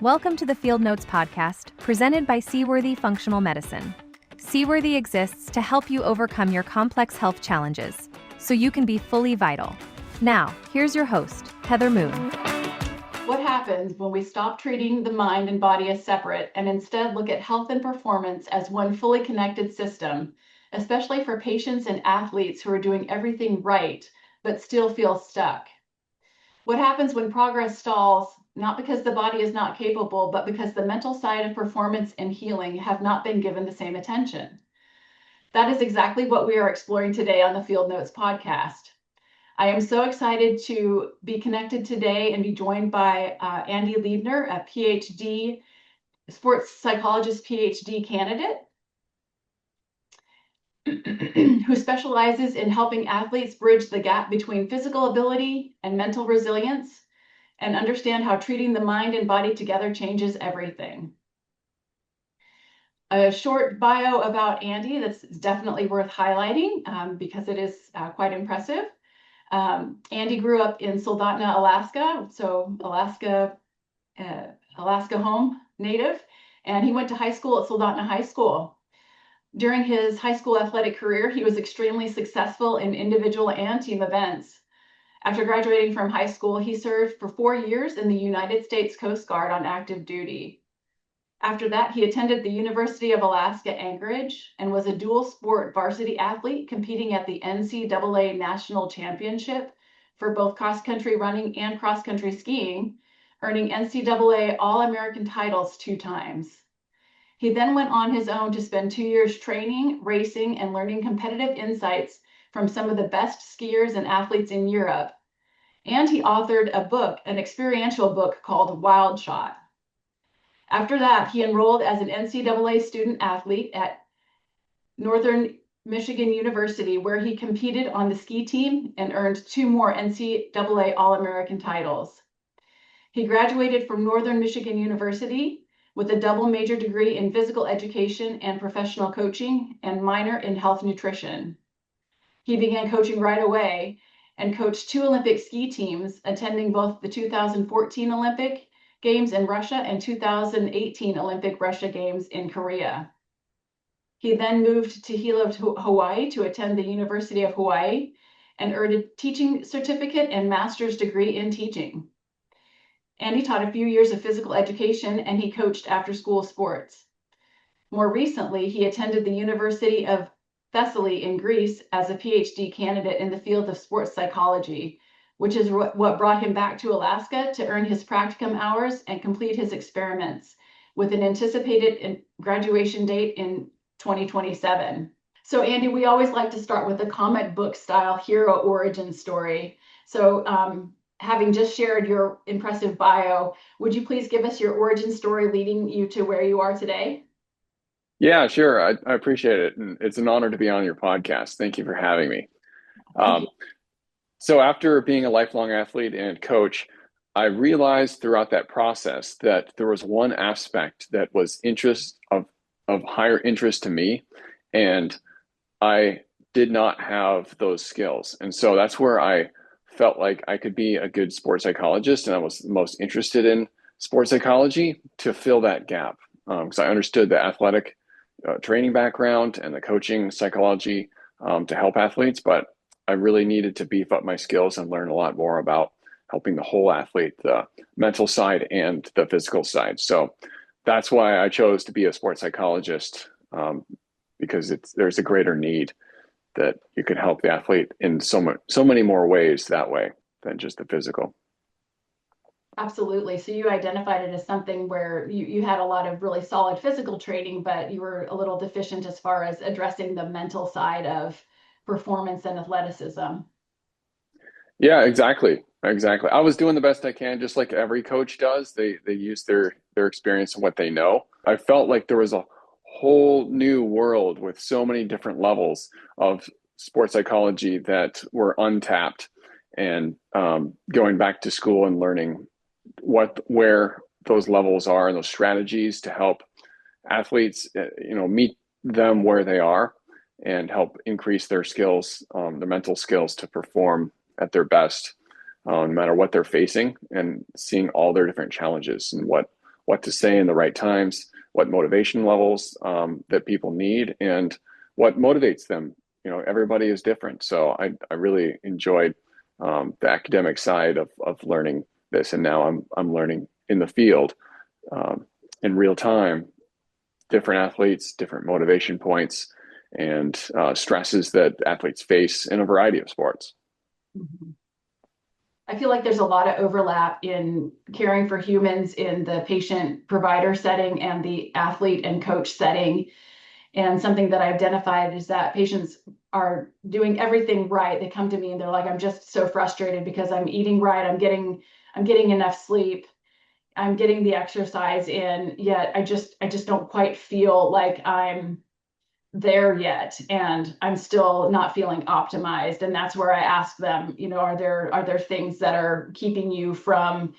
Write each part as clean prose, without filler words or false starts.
Welcome to the Field Notes podcast, presented by Seaworthy Functional Medicine. Seaworthy exists to help you overcome your complex health challenges, so you can be fully vital. Now, here's your host, Heather Moon. What happens when we stop treating the mind and body as separate and instead look at health and performance as one fully connected system, especially for patients and athletes who are doing everything right but still feel stuck? What happens when progress stalls, not because the body is not capable, but because the mental side of performance and healing have not been given the same attention? That is exactly what we are exploring today on the Field Notes podcast. I am so excited to be connected today and be joined by Andy Liebner, a PhD, sports psychologist PhD candidate, who specializes in helping athletes bridge the gap between physical ability and mental resilience and understand how treating the mind and body together changes everything. A short bio about Andy that's definitely worth highlighting because it is quite impressive. Andy grew up in Soldotna, Alaska, so Alaska home native, and he went to high school at Soldotna High School. During his high school athletic career, he was extremely successful in individual and team events. After graduating from high school, he served for 4 years in the United States Coast Guard on active duty. After that, he attended the University of Alaska Anchorage and was a dual sport varsity athlete competing at the NCAA National Championship for both cross-country running and cross-country skiing, earning NCAA All-American titles 2 times. He then went on his own to spend 2 years training, racing, and learning competitive insights from some of the best skiers and athletes in Europe. And he authored a book, an experiential book called Wild Shot. After that, he enrolled as an NCAA student athlete at Northern Michigan University, where he competed on the ski team and earned 2 more NCAA All-American titles. He graduated from Northern Michigan University with a double major degree in physical education and professional coaching and minor in health nutrition. He began coaching right away and coached 2 Olympic ski teams, attending both the 2014 Olympic Games in Russia and 2018 Olympic Russia Games in Korea. He then moved to Hilo, Hawaii to attend the University of Hawaii and earned a teaching certificate and master's degree in teaching. Andy taught a few years of physical education and he coached after-school sports. More recently, he attended the University of Thessaly in Greece as a PhD candidate in the field of sports psychology, which is what brought him back to Alaska to earn his practicum hours and complete his experiments, with an anticipated graduation date in 2027. So Andy, we always like to start with a comic book style hero origin story. So having just shared your impressive bio, would you please give us your origin story leading you to where you are today? Yeah, sure. I appreciate it. And it's an honor to be on your podcast. Thank you for having me. Thank you. So after being a lifelong athlete and coach, I realized throughout that process that there was one aspect that was of higher interest to me, and I did not have those skills. And so that's where I felt like I could be a good sports psychologist, and I was most interested in sports psychology to fill that gap. Because I understood the athletic training background and the coaching psychology to help athletes, but I really needed to beef up my skills and learn a lot more about helping the whole athlete, the mental side and the physical side. So that's why I chose to be a sports psychologist, because there's a greater need that you can help the athlete in so many more ways that way than just the physical. Absolutely. So you identified it as something where you had a lot of really solid physical training, but you were a little deficient as far as addressing the mental side of performance and athleticism. Yeah, exactly. Exactly. I was doing the best I can, just like every coach does. They use their experience and what they know. I felt like there was a whole new world with so many different levels of sports psychology that were untapped, and going back to school and learning where those levels are and those strategies to help athletes, meet them where they are and help increase their skills, their mental skills to perform at their best, no matter what they're facing, and seeing all their different challenges and what what to say in the right times, what motivation levels that people need, and what motivates them. You know, everybody is different. So I really enjoyed the academic side of learning this, and now I'm learning in the field in real time, different athletes, different motivation points, and stresses that athletes face in a variety of sports. Mhm. I feel like there's a lot of overlap in caring for humans in the patient provider setting and the athlete and coach setting. And something that I identified is that patients are doing everything right. They come to me and they're like, I'm just so frustrated because I'm eating right. I'm getting enough sleep. I'm getting the exercise in, yet I just don't quite feel like I'm there yet, and I'm still not feeling optimized. And that's where I ask them, you know, are there things that are keeping you from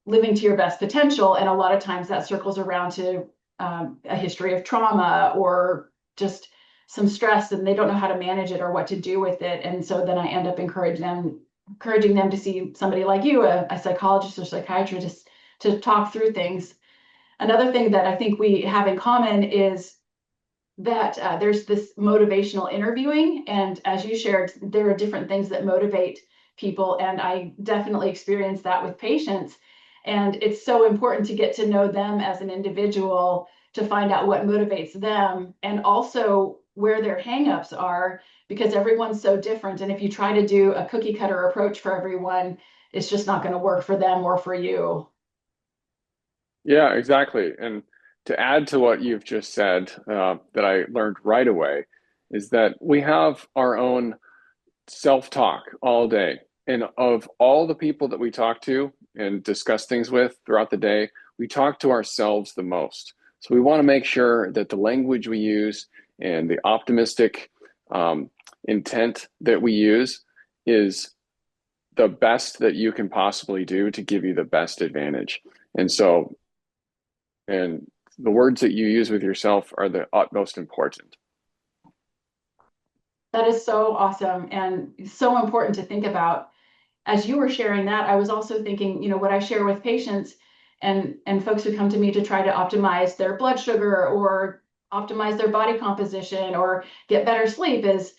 living to your best potential? And a lot of times that circles around to a history of trauma or just some stress, and they don't know how to manage it or what to do with it. And so then I end up encouraging them to see somebody like you, a psychologist or psychiatrist, to talk through things. Another thing that I think we have in common is that there's this motivational interviewing. And as you shared, there are different things that motivate people. And I definitely experience that with patients. And it's so important to get to know them as an individual to find out what motivates them and also where their hangups are, because everyone's so different. And if you try to do a cookie cutter approach for everyone, it's just not going to work for them or for you. Yeah, exactly. And to add to what you've just said, that I learned right away, is that we have our own self-talk all day. And of all the people that we talk to and discuss things with throughout the day, we talk to ourselves the most. So we want to make sure that the language we use and the optimistic intent that we use is the best that you can possibly do to give you the best advantage. And so, and the words that you use with yourself are the utmost important. That is so awesome and so important to think about. As you were sharing that, I was also thinking, you know, what I share with patients and folks who come to me to try to optimize their blood sugar or optimize their body composition or get better sleep is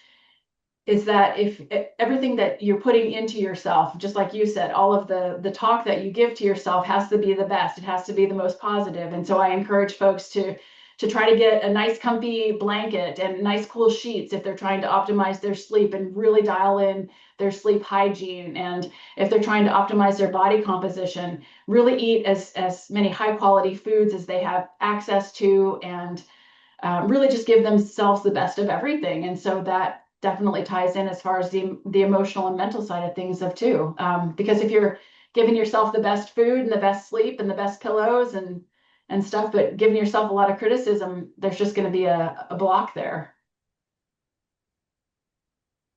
that if everything that you're putting into yourself, just like you said, all of the talk that you give to yourself has to be the best. It has to be the most positive. And so I encourage folks to try to get a nice comfy blanket and nice cool sheets if they're trying to optimize their sleep and really dial in their sleep hygiene. And if they're trying to optimize their body composition, really eat as many high quality foods as they have access to, and really just give themselves the best of everything. And so that definitely ties in as far as the emotional and mental side of things of too. Because if you're giving yourself the best food and the best sleep and the best pillows and stuff, but giving yourself a lot of criticism, there's just going to be a block there.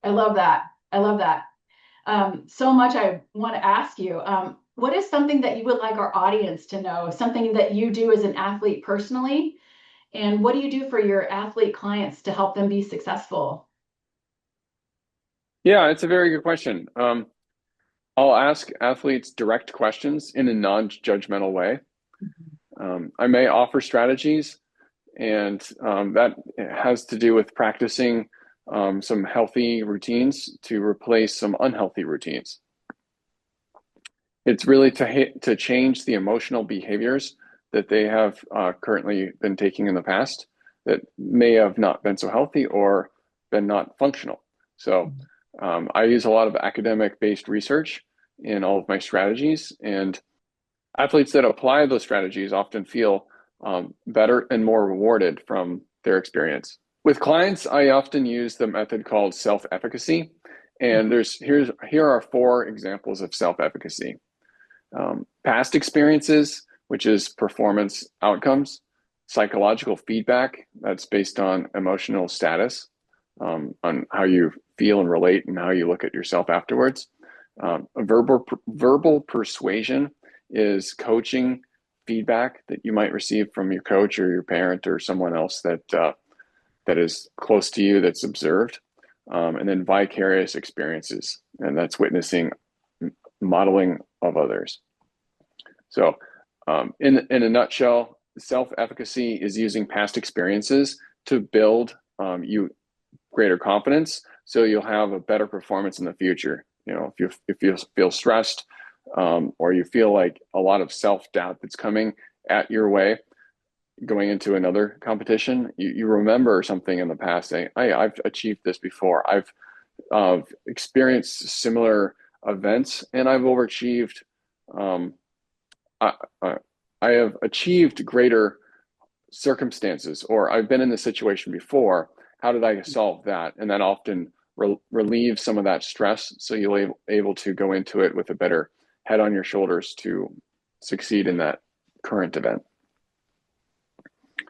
I love that. I love that. So much I want to ask you. What is something that you would like our audience to know? Something that you do as an athlete personally? And what do you do for your athlete clients to help them be successful? Yeah, it's a very good question. I'll ask athletes direct questions in a non-judgmental way. I may offer strategies, and that has to do with practicing some healthy routines to replace some unhealthy routines. It's really to change the emotional behaviors that they have currently been taking in the past that may have not been so healthy or been not functional. So I use a lot of academic-based research in all of my strategies, and athletes that apply those strategies often feel better and more rewarded from their experience. With clients, I often use the method called self-efficacy, and here are 4 examples of self-efficacy. Past experiences, which is performance outcomes; psychological feedback, that's based on emotional status, on how you feel and relate and how you look at yourself afterwards. Verbal persuasion is coaching feedback that you might receive from your coach or your parent or someone else that is close to you that's observed. And then vicarious experiences, and that's witnessing modeling of others. So In a nutshell, self-efficacy is using past experiences to build you greater confidence, so you'll have a better performance in the future. If you feel stressed, or you feel like a lot of self-doubt that's coming at your way going into another competition, you remember something in the past saying, hey, I've achieved this before. I've experienced similar events and I've overachieved. I, I, I have achieved greater circumstances, or I've been in this situation before. How did I solve that? And that often relieves some of that stress, so you're able to go into it with a better head on your shoulders to succeed in that current event.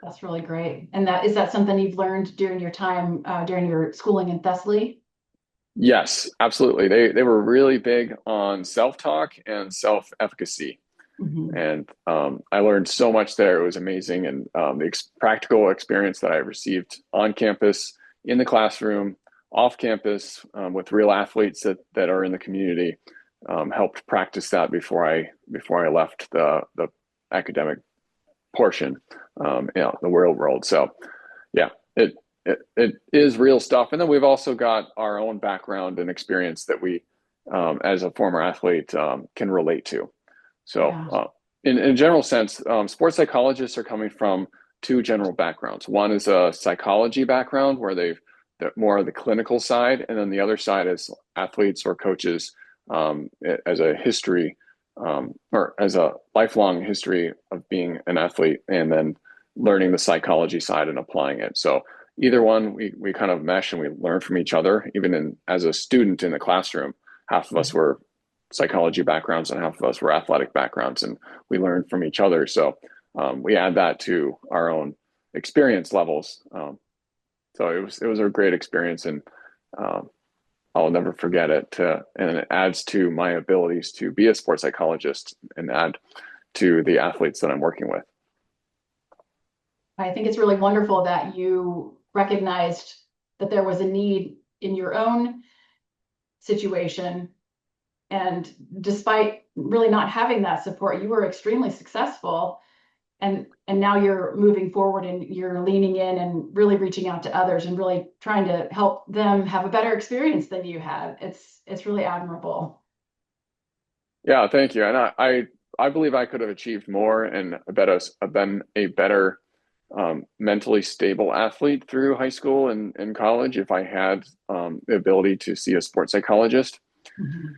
That's really great. And is that something you've learned during your time, during your schooling in Thessaly? Yes, absolutely. They were really big on self-talk and self-efficacy. Mm-hmm. And I learned so much there. It was amazing. And the practical experience that I received on campus, in the classroom, off campus, with real athletes that are in the community, helped practice that before I left the academic portion, the real world. So yeah, it is real stuff. And then we've also got our own background and experience that we, as a former athlete, can relate to. So in a general sense, sports psychologists are coming from two general backgrounds. One is a psychology background where they're more of the clinical side, and then the other side is athletes or coaches, as a history, or as a lifelong history of being an athlete, and then learning the psychology side and applying it. So either one, we kind of mesh and we learn from each other. Even as a student in the classroom, half of us were psychology backgrounds and half of us were athletic backgrounds, and we learned from each other. So we add that to our own experience levels. So it was a great experience, and I'll never forget it. And it adds to my abilities to be a sports psychologist and add to the athletes that I'm working with. I think it's really wonderful that you recognized that there was a need in your own situation. And despite really not having that support, you were extremely successful. And now you're moving forward and you're leaning in and really reaching out to others and really trying to help them have a better experience than you had. It's really admirable. Yeah, thank you. And I believe I could have achieved more and been a better mentally stable athlete through high school and college if I had the ability to see a sports psychologist. Mm-hmm.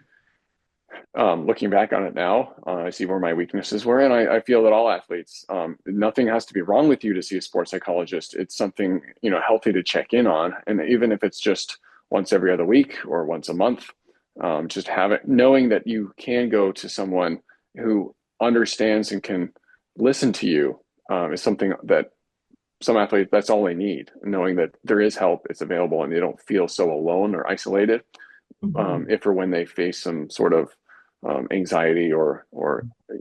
Looking back on it now, I see where my weaknesses were, and I feel that all athletes, nothing has to be wrong with you to see a sports psychologist. It's something, healthy to check in on, and even if it's just once every other week or once a month, just knowing that you can go to someone who understands and can listen to you, is something that some athletes, that's all they need. Knowing that there is help, it's available, and they don't feel so alone or isolated. Mm-hmm. If or when they face some sort of anxiety or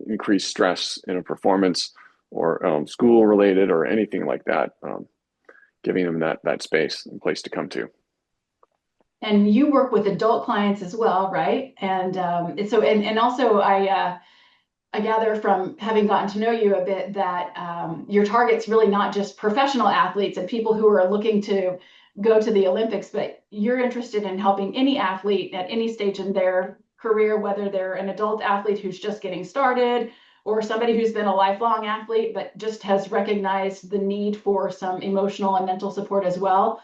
increased stress in a performance or school related or anything like that, giving them that space and place to come to. And you work with adult clients as well, right? And also I gather from having gotten to know you a bit that your target's really not just professional athletes and people who are looking to go to the Olympics, but you're interested in helping any athlete at any stage in their career, whether they're an adult athlete who's just getting started or somebody who's been a lifelong athlete but just has recognized the need for some emotional and mental support as well.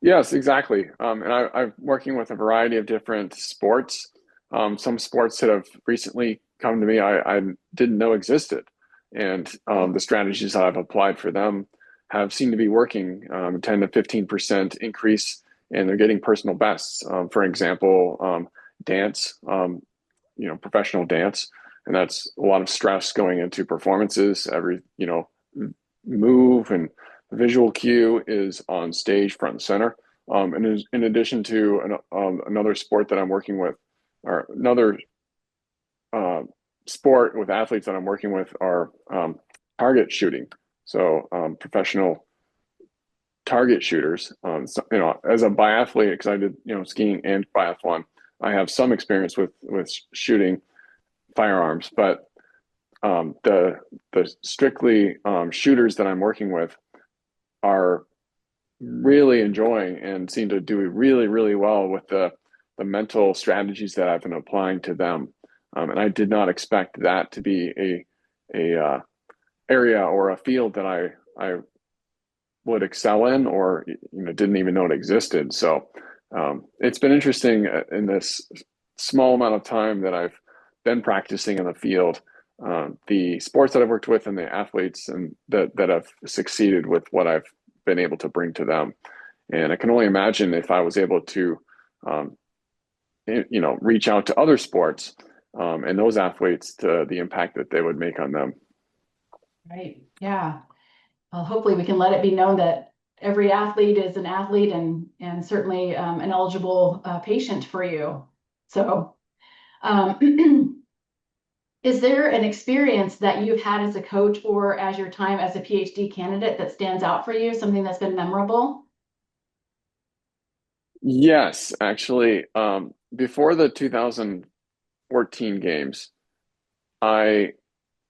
Yes, exactly. And I'm working with a variety of different sports. Some sports that have recently come to me I didn't know existed. And the strategies that I've applied for them have seemed to be working. 10 to 15% increase, and they're getting personal bests. For example, dance, professional dance, and that's a lot of stress going into performances. Every, move and visual cue is on stage, front and center. And in addition to another sport that I'm working with, or another sport with athletes that I'm working with are target shooting. So professional target shooters. As a biathlete, because I did skiing and biathlon, I have some experience with shooting firearms. But the strictly shooters that I'm working with are really enjoying and seem to do really, really well with the mental strategies that I've been applying to them. And I did not expect that to be a area or a field that I would excel in, or didn't even know it existed. So it's been interesting in this small amount of time that I've been practicing in the field, the sports that I've worked with and the athletes and that have succeeded with what I've been able to bring to them. And I can only imagine if I was able to, reach out to other sports and those athletes, to the impact that they would make on them. Right. Yeah. Well, hopefully we can let it be known that every athlete is an athlete and certainly an eligible patient for you. So, is there an experience that you've had as a coach or as your time as a PhD candidate that stands out for you, something that's been memorable? Yes, actually, before the 2014 games, I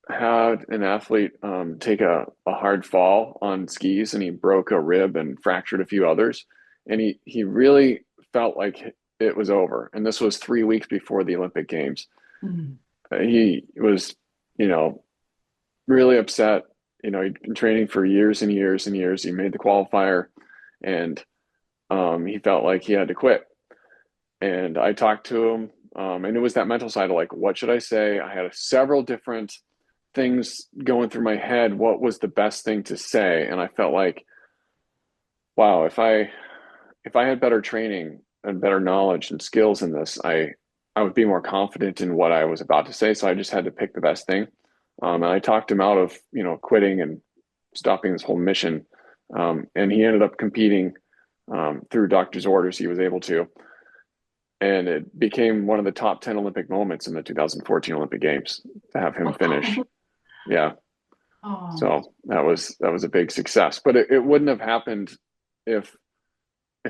had an athlete take a hard fall on skis, and he broke a rib and fractured a few others. And he really felt like it was over. And this was 3 weeks before the Olympic Games. Mm. He was, really upset. He'd been training for years and years and years. He made the qualifier, and he felt like he had to quit. And I talked to him, and it was that mental side of like, what should I say? I had several different things going through my head. What was the best thing to say? And I felt like, wow, if I had better training and better knowledge and skills in this, I would be more confident in what I was about to say. So I just had to pick the best thing. And I talked him out of, quitting and stopping this whole mission. And he ended up competing through doctor's orders. He was able to. And it became one of the top 10 Olympic moments in the 2014 Olympic Games to have him finish. Yeah. Oh, So that was a big success, but it wouldn't have happened if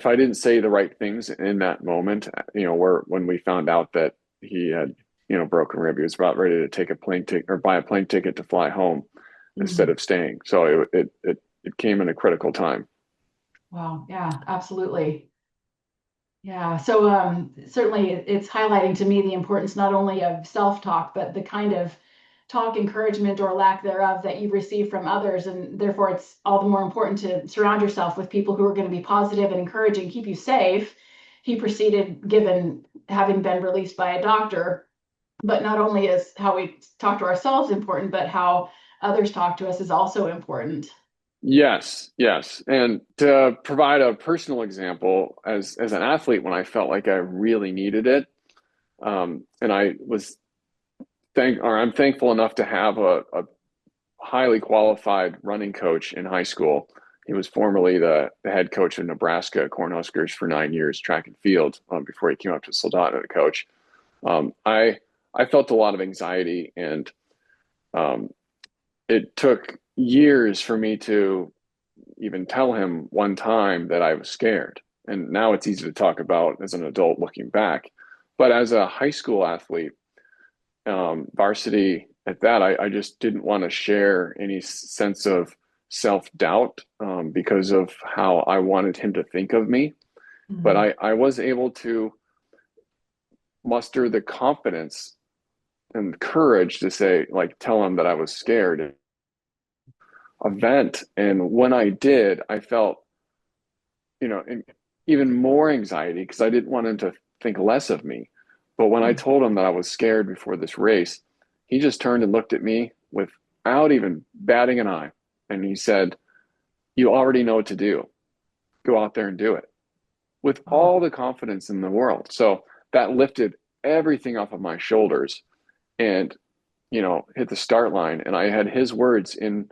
I didn't say the right things in that moment. When we found out that he had broken rib, he was about ready to take a plane ticket or buy a plane ticket to fly home instead of staying. So it came in a critical time. wow. Yeah, absolutely. Yeah. So certainly it's highlighting to me the importance not only of self-talk, but the kind of talk, encouragement, or lack thereof that you've received from others. And therefore, it's all the more important to surround yourself with people who are going to be positive and encouraging, keep you safe. He proceeded, given having been released by a doctor. But not only is how we talk to ourselves important, but how others talk to us is also important. Yes, yes. And to provide a personal example, as an athlete, when I felt like I really needed it, and I'm thankful enough to have a highly qualified running coach in high school. He was formerly the head coach of Nebraska Cornhuskers for 9 years, track and field, before he came up to Soldotna to coach. I felt a lot of anxiety, and it took years for me to even tell him one time that I was scared. And now it's easy to talk about as an adult looking back. But as a high school athlete, varsity at that, I just didn't want to share any sense of self-doubt because of how I wanted him to think of me. But Mhm. I was able to muster the confidence and courage to say, like, tell him that I was scared, a vent. And when I did, I felt, even more anxiety because I didn't want him to think less of me. But when I told him that I was scared before this race, he just turned and looked at me without even batting an eye. And he said, "You already know what to do. Go out there and do it," with Oh, all the confidence in the world. So that lifted everything off of my shoulders and, hit the start line. And I had his words in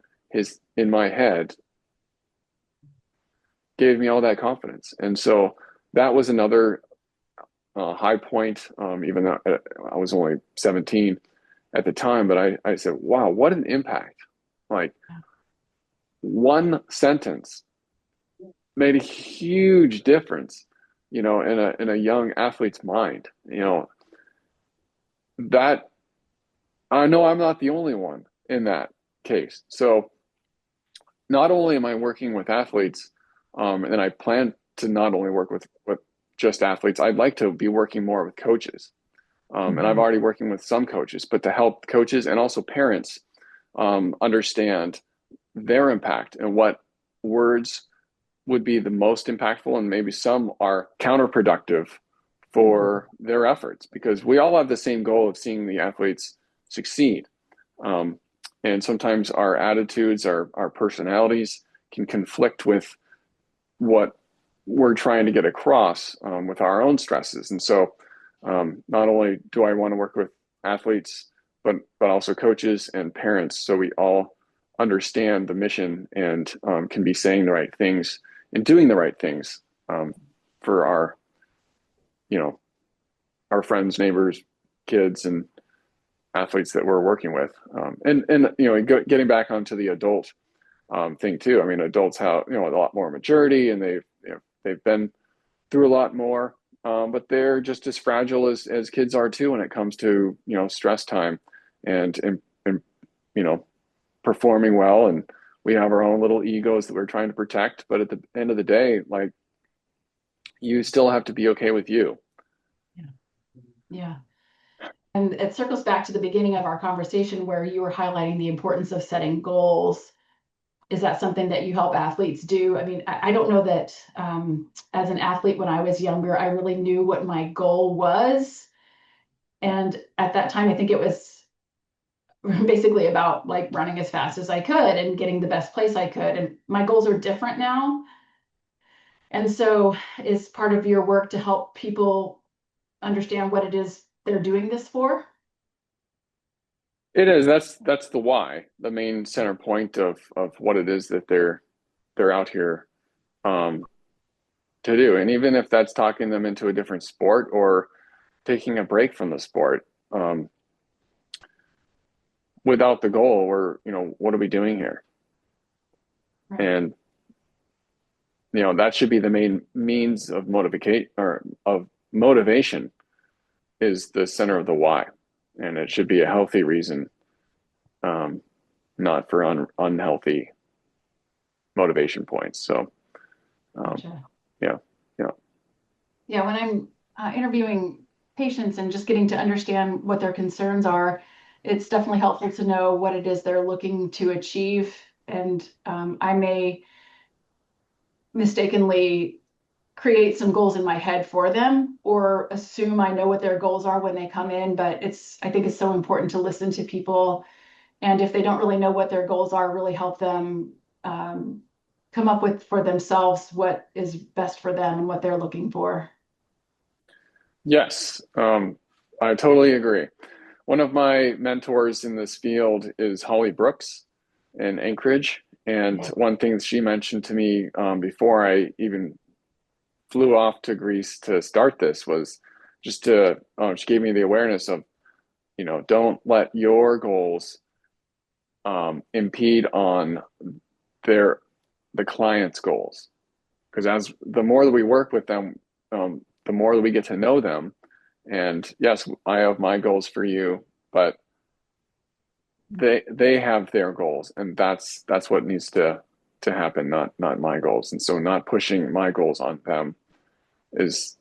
my head, gave me all that confidence. And so that was another high point, even though I was only 17 at the time. But I said, wow, what an impact. Like, one sentence made a huge difference, in a young athlete's mind. That I know I'm not the only one in that case. So not only am I working with athletes, and I plan to not only work with just athletes, I'd like to be working more with coaches. And I've Mhm. already working with some coaches, but to help coaches and also parents understand their impact and what words would be the most impactful, and maybe some are counterproductive Mhm. for their efforts, because we all have the same goal of seeing the athletes succeed. Um, and sometimes our attitudes, our personalities can conflict with what we're trying to get across with our own stresses. And so not only do I want to work with athletes, but also coaches and parents, so we all understand the mission and can be saying the right things and doing the right things for our, you know, our friends, neighbors, kids, and athletes that we're working with. And getting back onto the adult thing too. I mean, adults have a lot more maturity, and they've been through a lot more, but they're just as fragile as kids are too when it comes to stress time and performing well. And we have our own little egos that we're trying to protect, but at the end of the day, like, you still have to be okay with you. Yeah. Yeah. And it circles back to the beginning of our conversation where you were highlighting the importance of setting goals. Is that something that you help athletes do? I mean, I don't know that as an athlete when I was younger, I really knew what my goal was. And at that time, I think it was basically about like running as fast as I could and getting the best place I could. And my goals are different now. And so is part of your work to help people understand what it is they're doing this for? It is. That's the why, the main center point of what it is that they're out here um, to do. And even if that's talking them into a different sport or taking a break from the sport, without the goal, we're, what are we doing here? Right. And that should be the main means of motivate or of motivation, is the center of the why, and it should be a healthy reason, um, not for unhealthy motivation points. So Gotcha. yeah, yeah. Yeah, when I'm interviewing patients and just getting to understand what their concerns are, it's definitely helpful to know what it is they're looking to achieve. And I may mistakenly create some goals in my head for them or assume I know what their goals are when they come in. But I think it's so important to listen to people. And if they don't really know what their goals are, really help them um, come up with for themselves what is best for them and what they're looking for. Yes, I totally agree. One of my mentors in this field is Holly Brooks in Anchorage. And Yeah. one thing that she mentioned to me before I even flew off to Greece to start this was just she gave me the awareness of, don't let your goals impede on their the client's goals. Because as the more that we work with them, the more that we get to know them. And yes, I have my goals for you, but they have their goals, and that's what needs to happen, not my goals. And so not pushing my goals on them is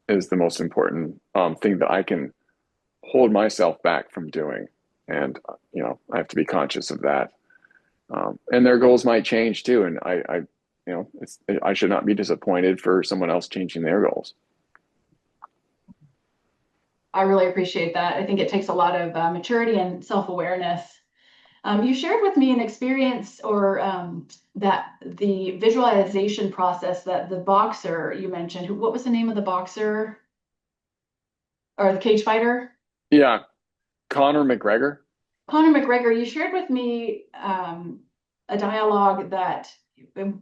is the most important thing that I can hold myself back from doing. And I have to be conscious of that. And their goals might change too, and I should not be disappointed for someone else changing their goals. I really appreciate that. I think it takes a lot of maturity and self-awareness. You shared with me an experience or that the visualization process that the boxer you mentioned, what was the name of the boxer or the cage fighter? Yeah, Conor McGregor. Conor McGregor, you shared with me a dialogue that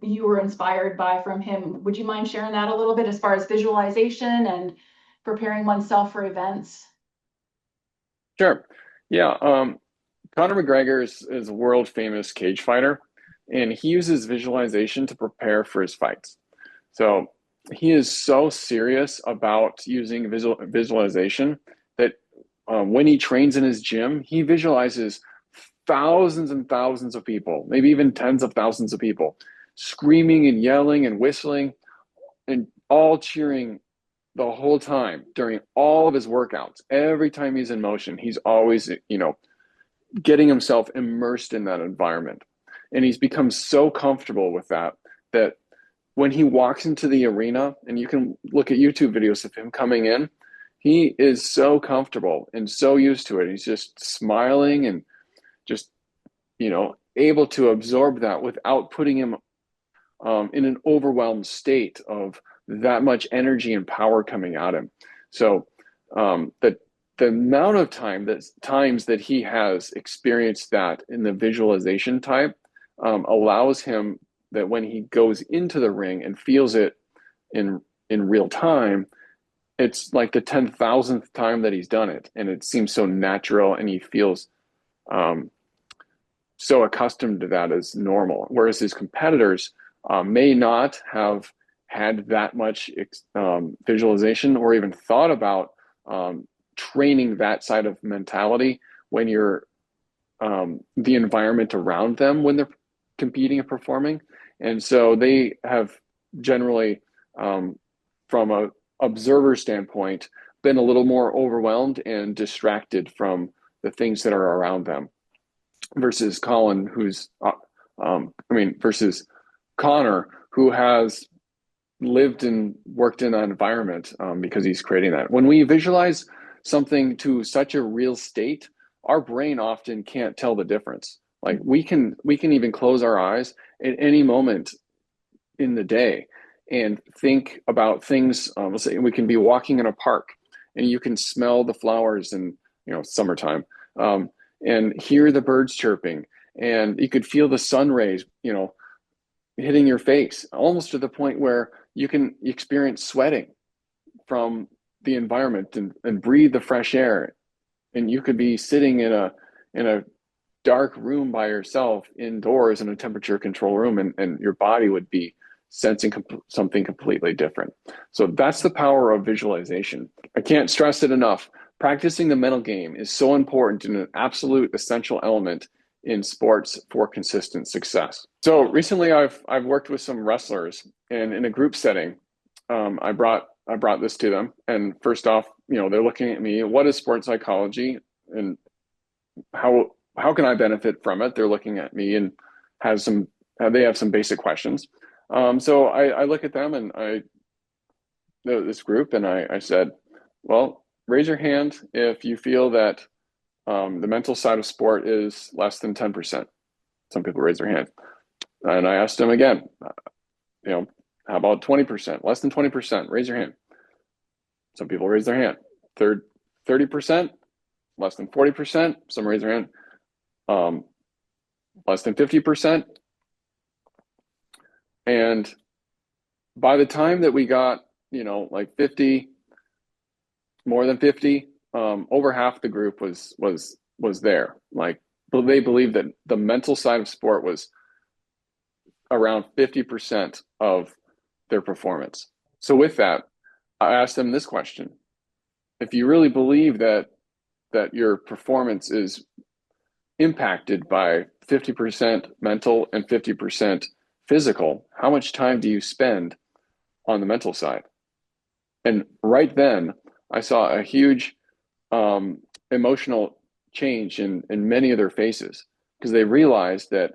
you were inspired by from him. Would you mind sharing that a little bit as far as visualization and preparing oneself for events? Sure. Yeah. Conor McGregor is a world famous cage fighter, and he uses visualization to prepare for his fights. So he is so serious about using visualization that when he trains in his gym, he visualizes thousands and thousands of people, maybe even tens of thousands of people, screaming and yelling and whistling and all cheering the whole time during all of his workouts. Every time he's in motion, he's always, getting himself immersed in that environment. And he's become so comfortable with that when he walks into the arena, and you can look at YouTube videos of him coming in, he is so comfortable and so used to it. He's just smiling and just, able to absorb that without putting him in an overwhelmed state of that much energy and power coming at him. So the amount of times that he has experienced that in the visualization type allows him that when he goes into the ring and feels it in real time, it's like the 10,000th time that he's done it, and it seems so natural, and he feels so accustomed to that as normal. Whereas his competitors may not have had that much visualization or even thought about training that side of mentality when you're the environment around them when they're competing and performing. And so they have generally, from a observer standpoint, been a little more overwhelmed and distracted from the things that are around them versus Colin, versus Connor, who has lived and worked in that environment because he's creating that. When we visualize something to such a real state, our brain often can't tell the difference. Like we can even close our eyes at any moment in the day and think about things. Let's say we can be walking in a park and you can smell the flowers in summertime and hear the birds chirping, and you could feel the sun rays hitting your face, almost to the point where you can experience sweating from the environment and breathe the fresh air. And you could be sitting in a dark room by yourself indoors in a temperature control room, and your body would be sensing something completely different. So that's the power of visualization. I can't stress it enough. Practicing the mental game is so important and an absolute essential element in sports for consistent success. So recently I've worked with some wrestlers, and in a group setting, I brought this to them. And first off, they're looking at me, what is sports psychology and how can I benefit from it? They're looking at me and they have some basic questions. So I look at them and this group, and I said, well, raise your hand if you feel that the mental side of sport is less than 10%. Some people raise their hand. And I asked them again, how about 20%? Less than 20%, raise your hand. Some people raise their hand. 30%, less than 40%, some raise their hand. Less than 50%. And by the time that we got, like 50, more than 50, over half the group was there. Like, they believed that the mental side of sport was around 50% of their performance. So with that, I asked them this question: if you really believe that your performance is impacted by 50% mental and 50% physical, how much time do you spend on the mental side? And right then, I saw a huge emotional change in many of their faces, because they realized that,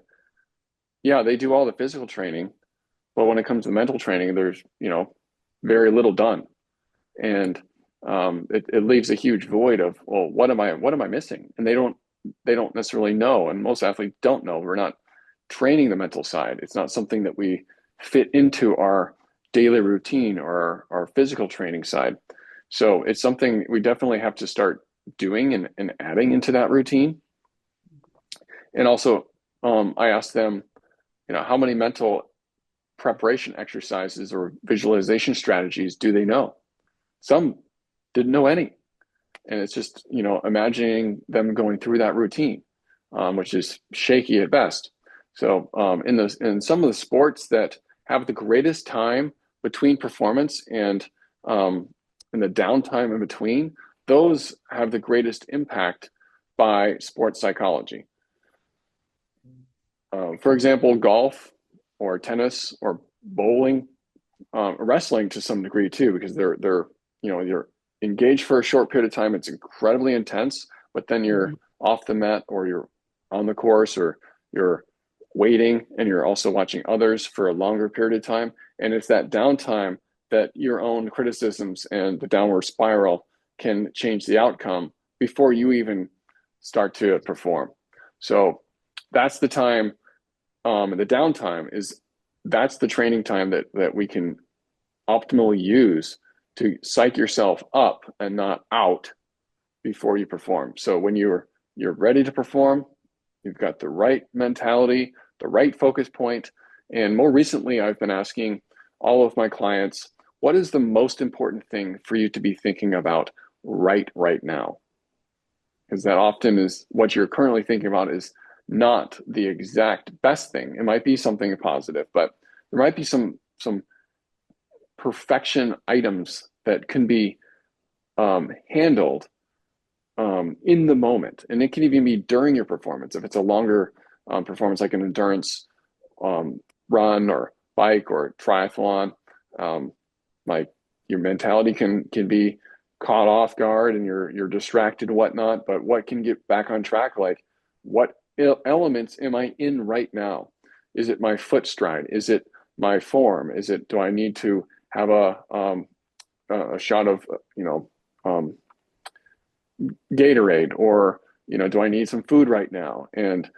yeah, they do all the physical training, but when it comes to mental training, there's very little done, and it leaves a huge void of, well, what am I missing? And they don't necessarily know, and most athletes don't know. We're not training the mental side. It's not something that we fit into our daily routine or our physical training side. So it's something we definitely have to start doing and adding into that routine. And also, I asked them, how many mental preparation exercises or visualization strategies do they know? Some didn't know any. And it's just, imagining them going through that routine, which is shaky at best. So in some of the sports that have the greatest time between performance and the downtime in between, those have the greatest impact by sports psychology. For example, golf or tennis or bowling, wrestling to some degree too, because they're you're engaged for a short period of time. It's incredibly intense, but then you're off the mat or you're on the course or you're waiting and you're also watching others for a longer period of time. And it's that downtime that your own criticisms and the downward spiral can change the outcome before you even start to perform. So that's the time. The downtime that's the training time that we can optimally use to psych yourself up and not out before you perform. So when you're ready to perform, you've got the right mentality, the right focus point. And more recently, I've been asking all of my clients, what is the most important thing for you to be thinking about right now? Because that often is what you're currently thinking about is not the exact best thing. It might be something positive, but there might be some perfection items that can be handled in the moment. And it can even be during your performance. If it's a longer performance, like an endurance run or bike or triathlon, like your mentality can be caught off guard and you're distracted and whatnot, but what can get back on track? Like, what elements am I in right now? Is it my foot stride? Is it my form? Do I need to have a shot of Gatorade, or do I need some food right now? And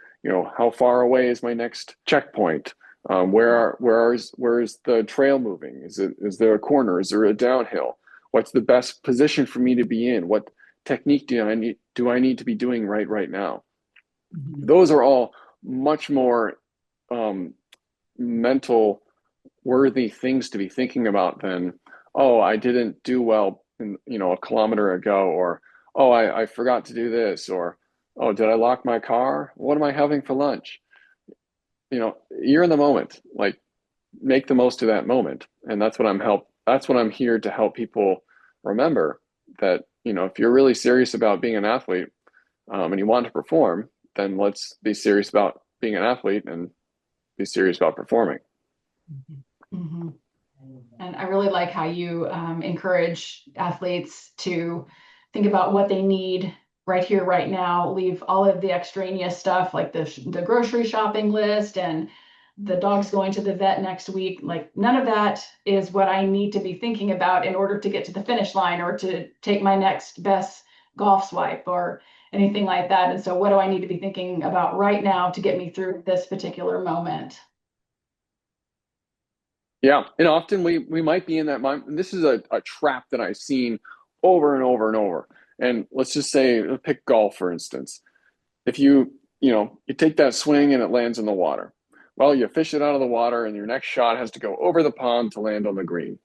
how far away is my next checkpoint? Where is the trail moving? Is there a corner? Is there a downhill? What's the best position for me to be in? What technique do I need to be doing right now? Mm-hmm. Those are all much more mental worthy things to be thinking about than, oh, I didn't do well a kilometer ago, or oh, I forgot to do this, or oh, did I lock my car? What am I having for lunch? You're in the moment. Like, make the most of that moment. And that's what I'm here to help people remember, that if you're really serious about being an athlete and you want to perform, then let's be serious about being an athlete and be serious about performing. Mm-hmm. And I really like how you encourage athletes to think about what they need right here, right now, leave all of the extraneous stuff like the grocery shopping list and the dog's going to the vet next week. Like, none of that is what I need to be thinking about in order to get to the finish line or to take my next best golf swipe or anything like that. And so what do I need to be thinking about right now to get me through this particular moment? Yeah, and often we might be in that mind. And this is a trap that I've seen over and over and over. And let's just say, pick golf, for instance. If you take that swing and it lands in the water, well, you fish it out of the water and your next shot has to go over the pond to land on the green.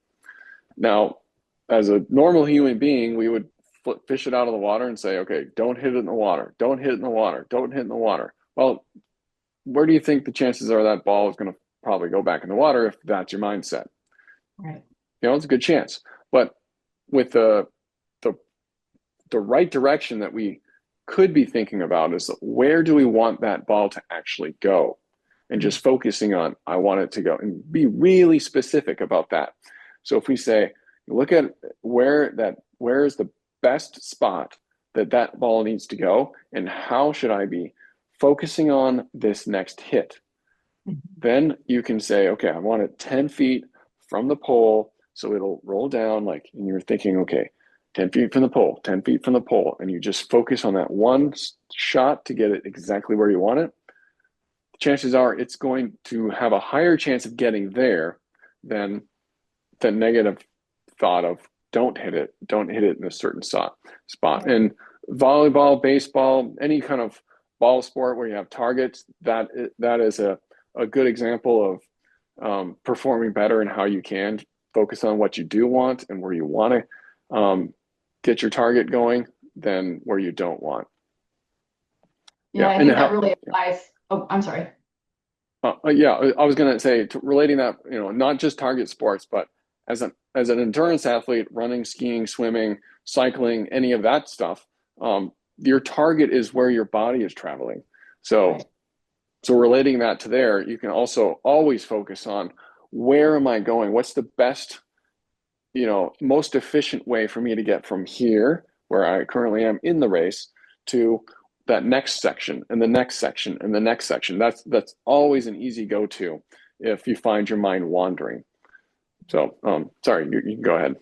Now, as a normal human being, we would fish it out of the water and say, okay, don't hit it in the water, don't hit it in the water, don't hit it in the water. Well, where do you think the chances are that ball is going to probably go back in the water if that's your mindset? Right. It's a good chance. But with the right direction that we could be thinking about is, where do we want that ball to actually go? And just focusing on, I want it to go, and be really specific about that. So if we say, look at where is the best spot that ball needs to go, and how should I be focusing on this next hit? Mm-hmm. Then you can say, okay, I want it 10 feet from the pole, so it'll roll down, and you're thinking, okay, 10 feet from the pole, 10 feet from the pole, and you just focus on that one shot to get it exactly where you want it. Chances are it's going to have a higher chance of getting there than the negative thought of don't hit it in a certain spot. And volleyball, baseball, any kind of ball sport where you have targets, that is a good example of performing better and how you can focus on what you do want and where you want to get your target going than where you don't want. Yeah, I think that really applies. Oh, I'm sorry. Yeah, I was going to say, relating that, not just target sports, but as an endurance athlete, running, skiing, swimming, cycling, any of that stuff, your target is where your body is traveling. So, Right. so relating that to there, you can also always focus on where am I going? What's the best, most efficient way for me to get from here, where I currently am in the race, to that next section and the next section and the next section. That's always an easy go-to if you find your mind wandering. So, sorry, you can go ahead.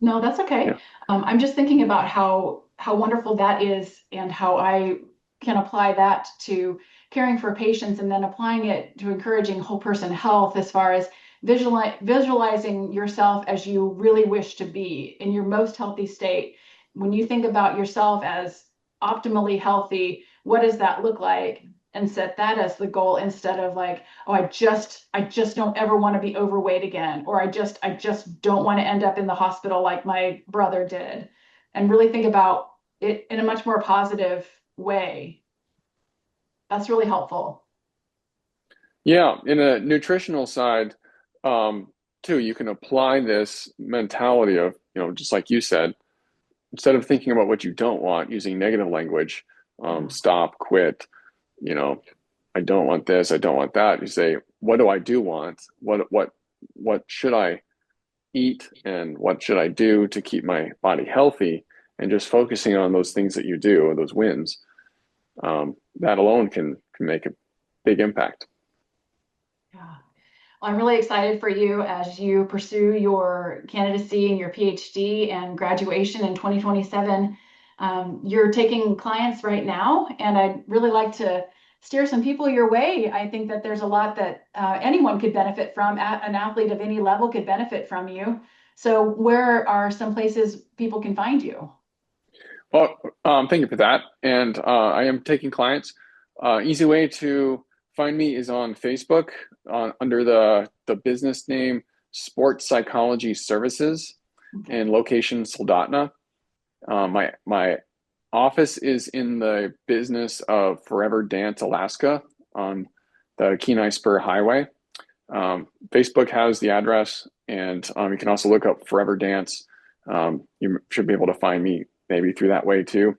No, that's okay. Yeah. I'm just thinking about how wonderful that is and how I can apply that to caring for patients and then applying it to encouraging whole person health as far as visualizing yourself as you really wish to be in your most healthy state. When you think about yourself as optimally healthy, what does that look like? And set that as the goal instead of like, oh, I just don't ever want to be overweight again, or I just don't want to end up in the hospital like my brother did, and really think about it in a much more positive way. That's really helpful. Yeah, in a nutritional side, too, you can apply this mentality of, just like you said, instead of thinking about what you don't want, using negative language, stop, quit, I don't want this, I don't want that. You say, what do I do want? What should I eat and what should I do to keep my body healthy? And just focusing on those things that you do, those wins, that alone can make a big impact. Yeah. Well, I'm really excited for you as you pursue your candidacy and your PhD and graduation in 2027. You're taking clients right now, and I'd really like to steer some people your way. I think that there's a lot that anyone could benefit from. An athlete of any level could benefit from you. So where are some places people can find you? Well, thank you for that. And I am taking clients. Easy way to find me is on Facebook under the business name Sports Psychology Services, and location Soldotna. My office is in the business of Forever Dance, Alaska, on the Kenai Spur Highway. Facebook has the address, and you can also look up Forever Dance. You should be able to find me maybe through that way too.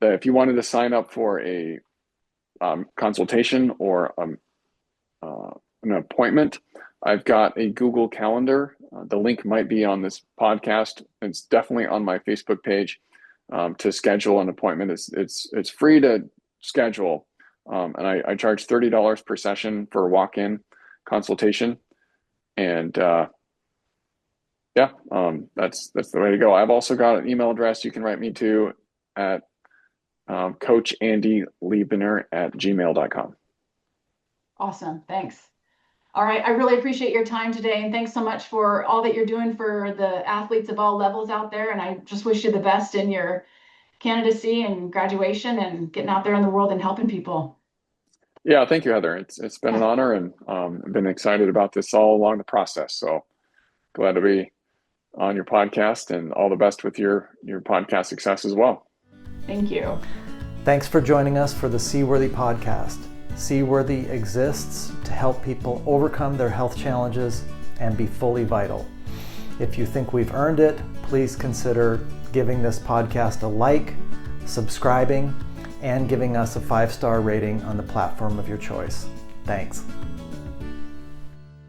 If you wanted to sign up for a consultation or an appointment, I've got a Google Calendar. The link might be on this podcast. It's definitely on my Facebook page to schedule an appointment. It's free to schedule, and I charge $30 per session for a walk-in consultation. And that's the way to go. I've also got an email address you can write me to at Coach Andy Liebner at gmail.com. Awesome. Thanks. All right. I really appreciate your time today. And thanks so much for all that you're doing for the athletes of all levels out there. And I just wish you the best in your candidacy and graduation and getting out there in the world and helping people. Yeah. Thank you, Heather. It's been an honor, and I've been excited about this all along the process. So glad to be on your podcast, and all the best with your podcast success as well. Thank you. Thanks for joining us for the Seaworthy podcast. Seaworthy exists to help people overcome their health challenges and be fully vital. If you think we've earned it, please consider giving this podcast a like, subscribing, and giving us a 5-star rating on the platform of your choice. Thanks.